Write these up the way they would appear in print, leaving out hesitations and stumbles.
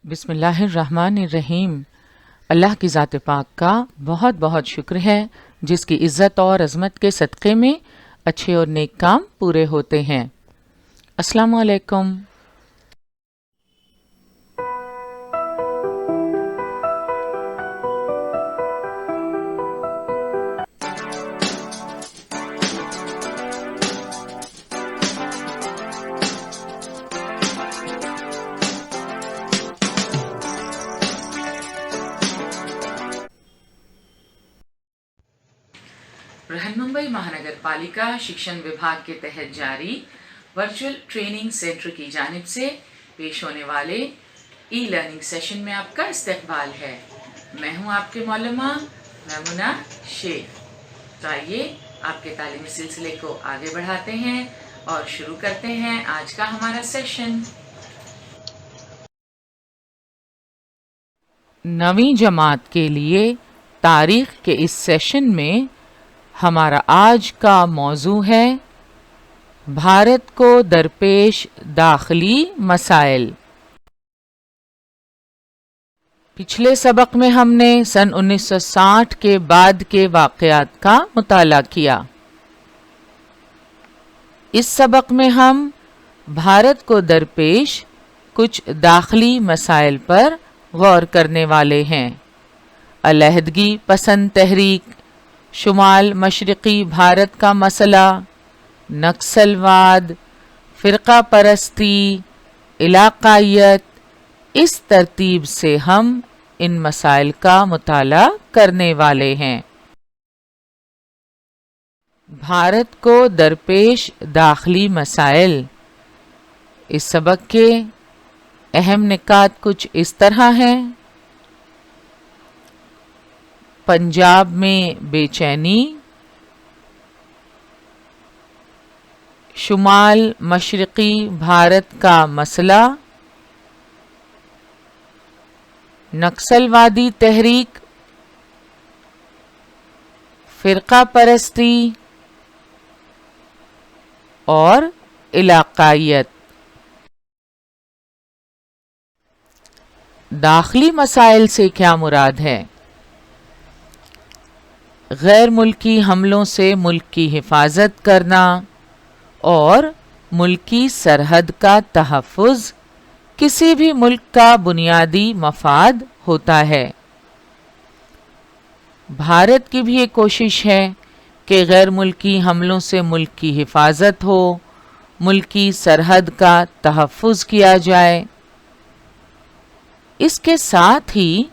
بسم اللہ الرحمن الرحیم۔ اللہ کی ذات پاک کا بہت بہت شکر ہے جس کی عزت اور عظمت کے صدقے میں اچھے اور نیک کام پورے ہوتے ہیں۔ السلام علیکم۔ برہنممبئی مہانگر پالیکا شکشن وبھاگ کے تحت جاری ورچوئل ٹریننگ سینٹر کی جانب سے پیش ہونے والے ای لرننگ سیشن میں آپ کا استقبال ہے۔ میں ہوں آپ کے معلمہ میمونہ شیخ۔ تو آئیے آپ کے تعلیمی سلسلے کو آگے بڑھاتے ہیں اور شروع کرتے ہیں آج کا ہمارا سیشن۔ 9ویں جماعت کے لیے تاریخ کے اس سیشن میں ہمارا آج کا موضوع ہے بھارت کو درپیش داخلی مسائل۔ پچھلے سبق میں ہم نے سن 1960 کے بعد کے واقعات کا مطالعہ کیا۔ اس سبق میں ہم بھارت کو درپیش کچھ داخلی مسائل پر غور کرنے والے ہیں۔ علیحدگی پسند تحریک، شمال مشرقی بھارت کا مسئلہ، نکسلواد، فرقہ پرستی، علاقائیت، اس ترتیب سے ہم ان مسائل کا مطالعہ کرنے والے ہیں۔ بھارت کو درپیش داخلی مسائل، اس سبق کے اہم نکات کچھ اس طرح ہیں۔ پنجاب میں بے چینی، شمال مشرقی بھارت کا مسئلہ، نکسلوادی تحریک، فرقہ پرستی اور علاقائیت۔ داخلی مسائل سے کیا مراد ہے؟ غیر ملکی حملوں سے ملک کی حفاظت کرنا اور ملکی سرحد کا تحفظ کسی بھی ملک کا بنیادی مفاد ہوتا ہے۔ بھارت کی بھی ایک کوشش ہے کہ غیر ملکی حملوں سے ملک کی حفاظت ہو، ملکی سرحد کا تحفظ کیا جائے۔ اس کے ساتھ ہی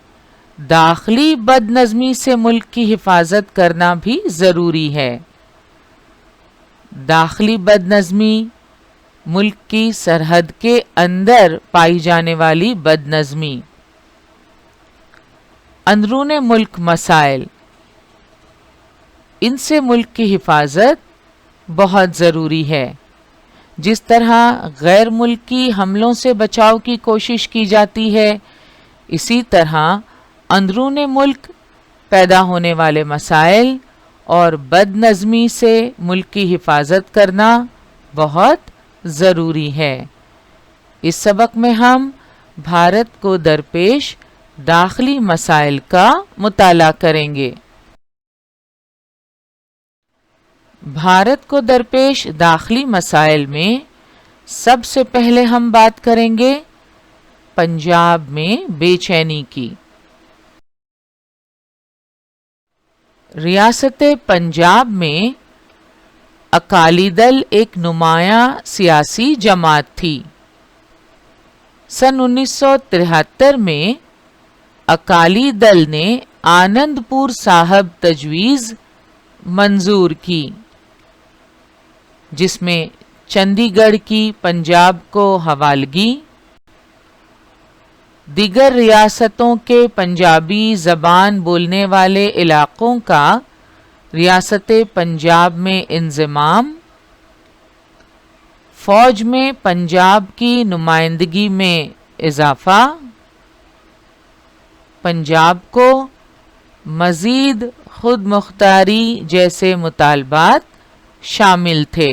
داخلی بد نظمی سے ملک کی حفاظت کرنا بھی ضروری ہے۔ داخلی بد نظمی ملک کی سرحد کے اندر پائی جانے والی بد نظمی۔ اندرون ملک مسائل، ان سے ملک کی حفاظت بہت ضروری ہے۔ جس طرح غیر ملکی حملوں سے بچاؤ کی کوشش کی جاتی ہے، اسی طرح اندرون ملک پیدا ہونے والے مسائل اور بد نظمی سے ملک کی حفاظت کرنا بہت ضروری ہے۔ اس سبق میں ہم بھارت کو درپیش داخلی مسائل کا مطالعہ کریں گے۔ بھارت کو درپیش داخلی مسائل میں سب سے پہلے ہم بات کریں گے پنجاب میں بے چینی کی۔ ریاست پنجاب میں اکالی دل ایک نمایاں سیاسی جماعت تھی۔ سن 1973 میں اکالی دل نے آنند پور صاحب تجویز منظور کی، جس میں چندی گڑھ کی پنجاب کو حوالگی، دیگر ریاستوں کے پنجابی زبان بولنے والے علاقوں کا ریاست پنجاب میں انضمام، فوج میں پنجاب کی نمائندگی میں اضافہ، پنجاب کو مزید خود مختاری جیسے مطالبات شامل تھے۔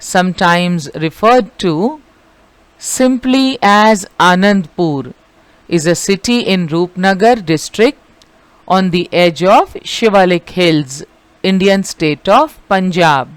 sometimes referred to simply as Anandpur, is a city in Roopnagar district on the edge of Shivalik Hills, Indian state of Punjab.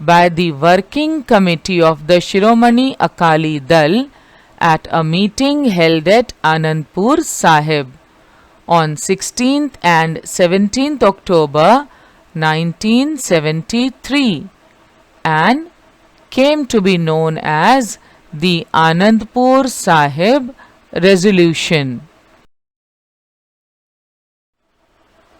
by the working committee of the Shiromani Akali Dal at a meeting held at Anandpur Sahib on 16th and 17th October 1973 and came to be known as the Anandpur Sahib Resolution.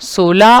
16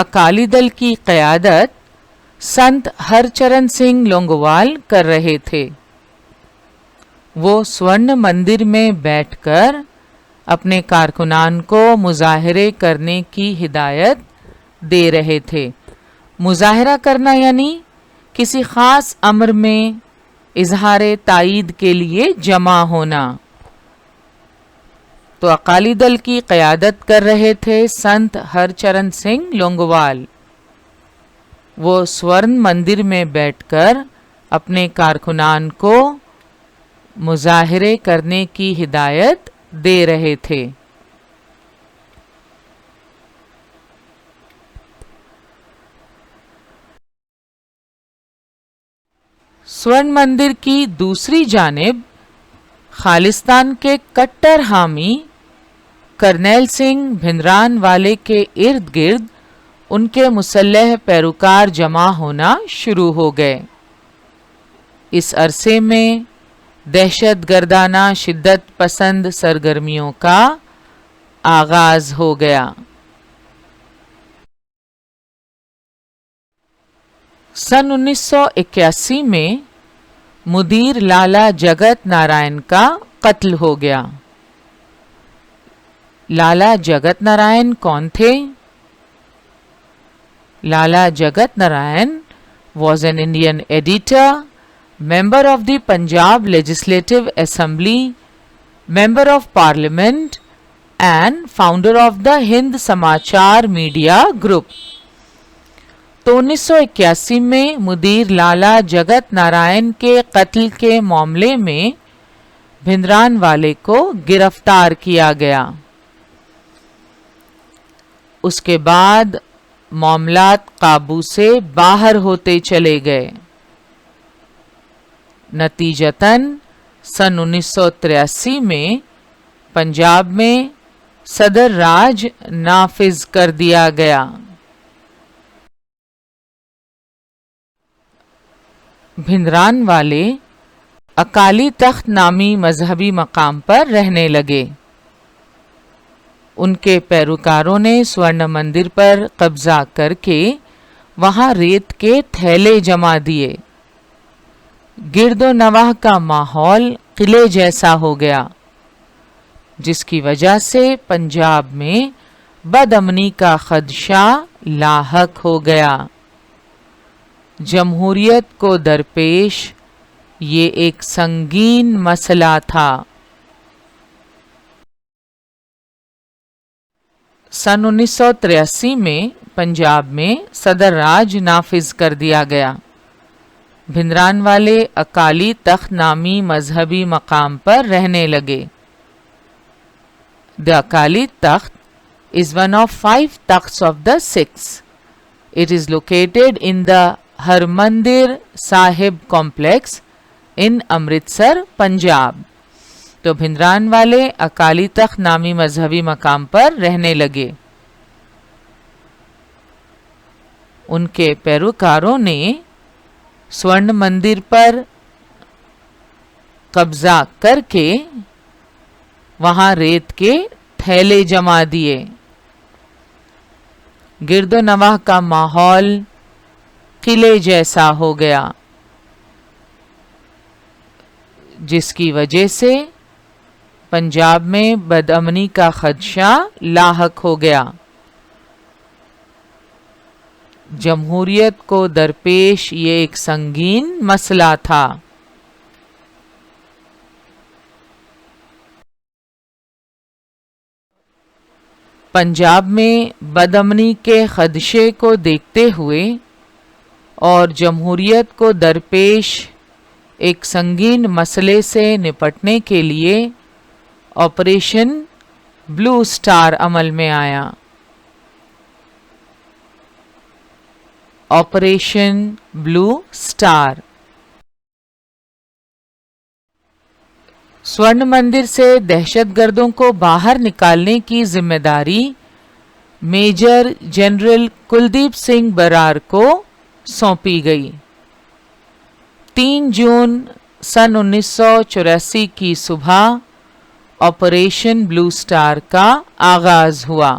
اکالی دل کی قیادت سنت ہرچرن سنگھ لونگوال کر رہے تھے۔ وہ سورن مندر میں بیٹھ کر اپنے کارکنان کو مظاہرے کرنے کی ہدایت دے رہے تھے۔ مظاہرہ کرنا یعنی کسی خاص امر میں اظہار تائید کے لیے جمع ہونا۔ تو اکالی دل کی قیادت کر رہے تھے سنت ہرچرن سنگھ لونگوال۔ وہ سورن مندر میں بیٹھ کر اپنے کارکنان کو مظاہرے کرنے کی ہدایت دے رہے تھے۔ سورن مندر کی دوسری جانب خالصتان کے کٹر حامی کرنیل سنگھ بھنران والے کے ارد گرد ان کے مسلح پیروکار جمع ہونا شروع ہو گئے۔ اس عرصے میں دہشت گردانہ شدت پسند سرگرمیوں کا آغاز ہو گیا۔ سن 1981 میں مدیر لالا جگت نارائن کا قتل ہو گیا۔ لالا جگت نارائن کون تھے؟ لالا جگت Narayan was an Indian editor, member of the Punjab Legislative Assembly, member of Parliament and founder of the Hind Samachar Media Group۔ تو 1981 میں مدیر لالا جگت نارائن کے قتل کے معاملے میں بھنران والے کو گرفتار کیا گیا۔ اس کے بعد معاملات قابو سے باہر ہوتے چلے گئے۔ نتیجتاً سن 1983 میں پنجاب میں صدر راج نافذ کر دیا گیا۔ بھنران والے اکالی تخت نامی مذہبی مقام پر رہنے لگے۔ ان کے پیروکاروں نے سورن مندر پر قبضہ کر کے وہاں ریت کے تھیلے جما دیے۔ گرد و نواح کا ماحول قلعے جیسا ہو گیا، جس کی وجہ سے پنجاب میں بد امنی کا خدشہ لاحق ہو گیا۔ جمہوریت کو درپیش یہ ایک سنگین مسئلہ تھا۔ سن 1983 میں پنجاب میں صدر راج نافذ کر دیا گیا۔ بھنران والے اکالی تخت نامی مذہبی مقام پر رہنے لگے۔ The Akali Takht is one of 5 takhts of the 6. It is located in the Harmandir Sahib complex in Amritsar, Punjab۔ تو بھنران والے اکالی تخت نامی مذہبی مقام پر رہنے لگے۔ ان کے پیروکاروں نے سورن مندر پر قبضہ کر کے وہاں ریت کے تھیلے جما دیے۔ گرد و نواح کا ماحول قلعے جیسا ہو گیا، جس کی وجہ سے پنجاب میں بدامنی کا خدشہ لاحق ہو گیا۔ جمہوریت کو درپیش یہ ایک سنگین مسئلہ تھا۔ پنجاب میں بدامنی کے خدشے کو دیکھتے ہوئے اور جمہوریت کو درپیش ایک سنگین مسئلے سے نپٹنے کے لیے آپریشن بلو سٹار عمل میں آیا۔ آپریشن بلو سٹار سورن مندر سے دہشت گردوں کو باہر نکالنے کی ذمہ داری میجر جنرل کلدیپ سنگھ برار کو سونپی گئی۔ 3 جون سن 1984 کی صبح آپریشن بلو سٹار کا آغاز ہوا۔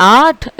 8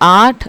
8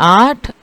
8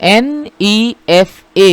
NEFA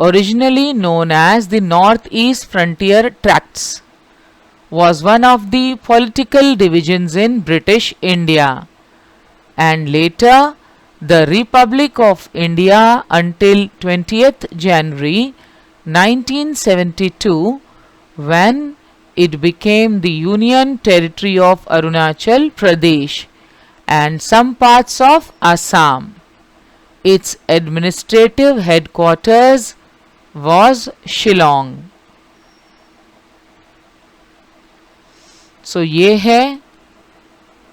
originally known as the North East Frontier Tracts, was one of the political divisions in British India and later the Republic of India until 20th January 1972, when it became the Union Territory of Arunachal Pradesh and some parts of Assam. Its administrative headquarters was Shillong. So یہ ہے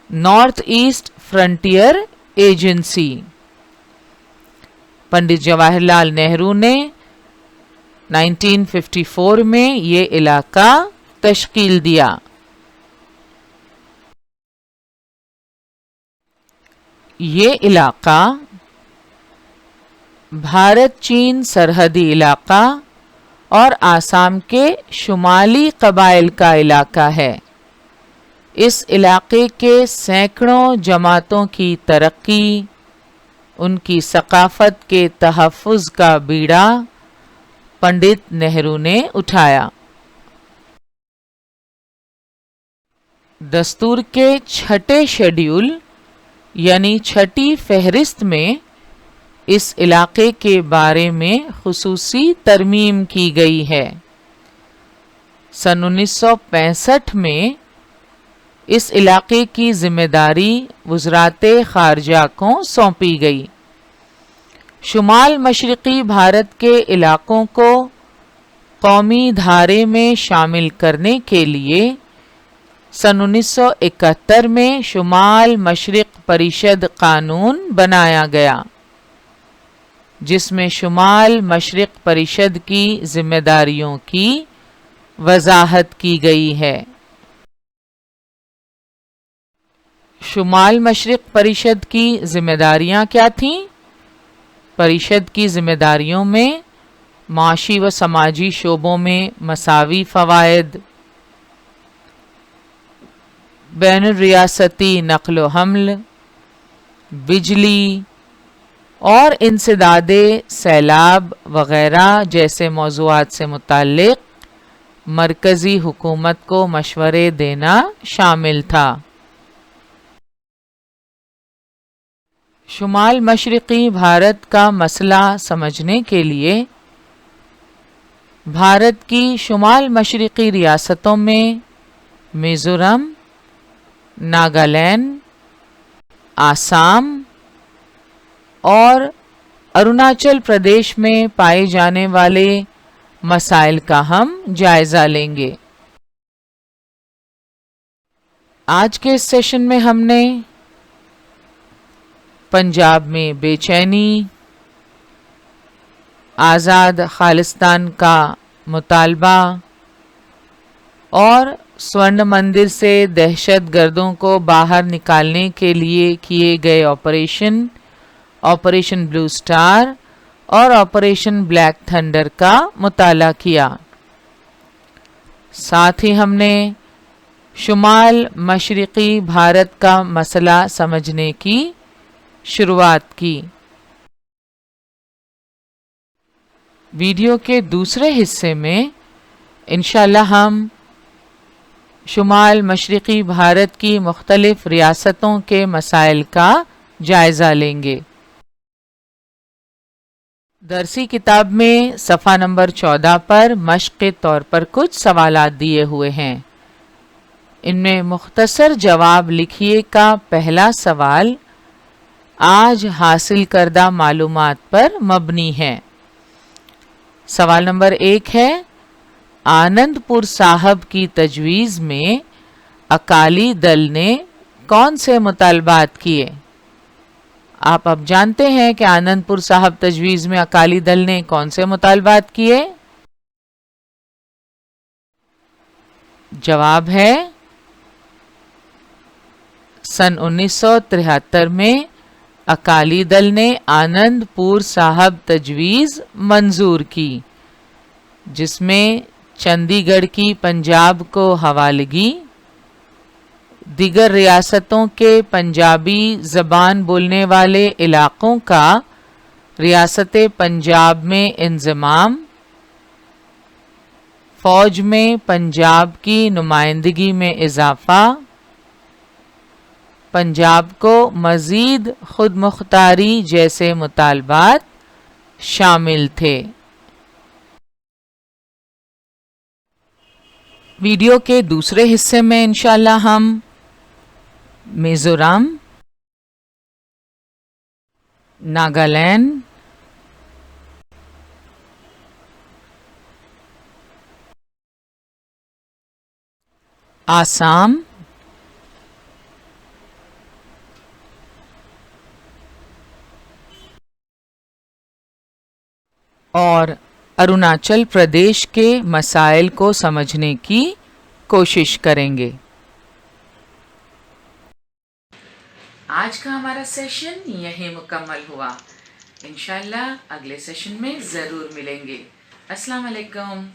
north east frontier agency. Pandit Jawahar Lal Nehru نے 1954 میں یہ علاقہ تشکیل دیا. یہ علاقہ بھارت چین سرحدی علاقہ اور آسام کے شمالی قبائل کا علاقہ ہے. اس علاقے کے سینکڑوں جماعتوں کی ترقی، ان کی ثقافت کے تحفظ کا بیڑا پنڈت نہرو نے اٹھایا. دستور کے چھٹے شیڈیول یعنی چھٹی فہرست میں اس علاقے کے بارے میں خصوصی ترمیم کی گئی ہے. سن 1965 میں اس علاقے کی ذمہ داری وزارت خارجہ کو سونپی گئی. شمال مشرقی بھارت کے علاقوں کو قومی دھارے میں شامل کرنے کے لیے سن 1971 میں شمال مشرق پریشد قانون بنایا گیا، جس میں شمال مشرق پریشد کی ذمہ داریوں کی وضاحت کی گئی ہے. شمال مشرق پریشد کی ذمہ داریاں کیا تھیں؟ پریشد کی ذمہ داریوں میں معاشی و سماجی شعبوں میں مساوی فوائد، بین الریاستی نقل و حمل، بجلی اور انسداد سیلاب وغیرہ جیسے موضوعات سے متعلق مرکزی حکومت کو مشورے دینا شامل تھا. شمال مشرقی بھارت کا مسئلہ سمجھنے کے لیے بھارت کی شمال مشرقی ریاستوں میں میزورم، ناگالینڈ، آسام اور اروناچل پردیش میں پائے جانے والے مسائل کا ہم جائزہ لیں گے. آج کے اس سیشن میں ہم نے پنجاب میں بے چینی، آزاد خالصتان کا مطالبہ اور سورن مندر سے دہشت گردوں کو باہر نکالنے کے لیے کیے گئے آپریشن بلو سٹار اور آپریشن بلیک تھنڈر کا مطالعہ کیا. ساتھ ہی ہم نے شمال مشرقی بھارت کا مسئلہ سمجھنے کی شروعات کی. ویڈیو کے دوسرے حصے میں انشاءاللہ ہم شمال مشرقی بھارت کی مختلف ریاستوں کے مسائل کا جائزہ لیں گے. درسی کتاب میں صفحہ نمبر 14 پر مشق کے طور پر کچھ سوالات دیے ہوئے ہیں. ان میں مختصر جواب لکھیے کا پہلا سوال آج حاصل کردہ معلومات پر مبنی ہے. سوال نمبر 1 ہے، آنند پور صاحب کی تجویز میں اکالی دل نے کون سے مطالبات کیے؟ آپ اب جانتے ہیں کہ آنند پور صاحب تجویز میں اکالی دل نے کون سے مطالبات کیے؟ جواب ہے سن 1973 میں اکالی دل نے آنند پور صاحب تجویز منظور کی، جس میں چندی گڑھ کی پنجاب کو حوالگی، دیگر ریاستوں کے پنجابی زبان بولنے والے علاقوں کا ریاست پنجاب میں انضمام، فوج میں پنجاب کی نمائندگی میں اضافہ، پنجاب کو مزید خود مختاری جیسے مطالبات شامل تھے. ویڈیو کے دوسرے حصے میں انشاءاللہ ہم میزورم، ناگالینڈ، آسام، اور اروناچل پردیش کے مسائل کو سمجھنے کی کوشش کریں گے۔ آج کا ہمارا سیشن یہیں مکمل ہوا۔ انشاءاللہ اگلے سیشن میں ضرور ملیں گے۔ السلام علیکم۔